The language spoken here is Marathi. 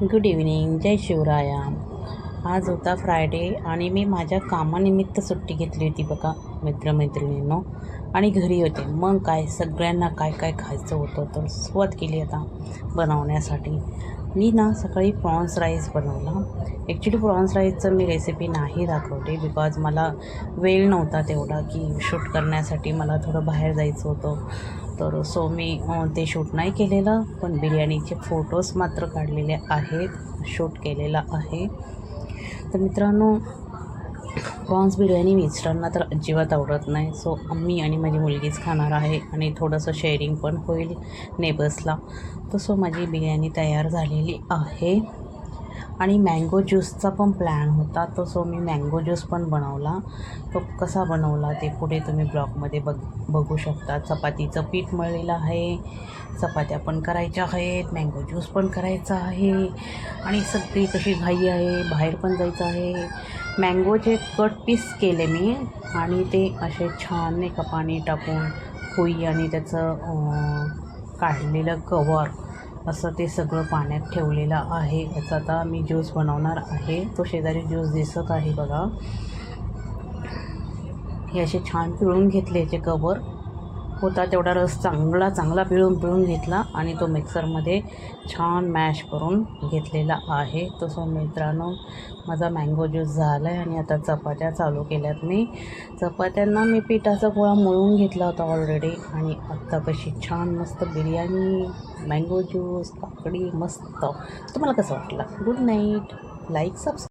गुड इव्हनिंग, जय शिवराया. आज होता फ्रायडे आणि मी माझ्या कामानिमित्त सुट्टी घेतली होती बघा मित्रमैत्रिणींनो. आणि घरी होते. मग काय सगळ्यांना काय काय खायचं होतं तर सुरुवात केली आता बनवण्यासाठी. मी ना सकाळी प्रॉन्स राईस बनवला. ॲक्च्युली प्रॉन्स राईसचं मी रेसिपी नाही दाखवली बिकॉज मला वेळ नव्हता तेवढा की शूट करण्यासाठी. मला थोडं बाहेर जायचं होतं तर सो मी ते शूट नाही केलेलं, पण बिर्याणीचे फोटोज मात्र काढलेले आहेत, शूट केलेला आहे. तर मित्रांनो, प्रॉन्स बिर्याणी मिस्टरांना तर अजिबात आवडत नाही. सो मी आणि माझी मुलगीच खाणार आहे आणि थोडंसं शेअरिंग पण होईल नेबर्सला. तर सो माझी बिर्याणी तयार झालेली आहे. आणि मँगो ज्यूसचा पण प्लॅन होता, तर सो मी मँगो ज्यूस पण बनवला. तो कसा बनवला ते पुढे तुम्ही ब्लॉगमध्ये बघू शकता. चपातीचं पीठ मळलेलं आहे, चपात्या पण करायच्या आहेत, मँगो ज्यूस पण करायचा आहे आणि सगळी कशी घाई आहे, बाहेर पण जायचं आहे. मँगोचे कट पीस केले मी आणि ते असे छान नाही का पाणी टाकून पोई आणि त्याचं काढलेलं कवर असं ते सगळं पाण्यात ठेवलेलं आहे. याचा आता मी ज्यूस बनवणार आहे. तो शेजारी ज्यूस दिसत आहे बघा. हे असे छान पिळून घेतले. याचे कवर होता तेवढा रस चांगला पिळून घेतला आणि तो मिक्सरमध्ये छान मॅश करून घेतलेला आहे. तसं मित्रांनो, माझा मँगो ज्यूस झाला आहे आणि आता चपात्या चालू केल्यात मी. चपात्यांना मी पिठाचा गोळा मळून घेतला होता ऑलरेडी आणि आत्ता कशी छान मस्त बिर्याणी, मँगो ज्यूस, काकडी मस्त. तुम्हाला कसं वाटलं? Good night. Like subscribe.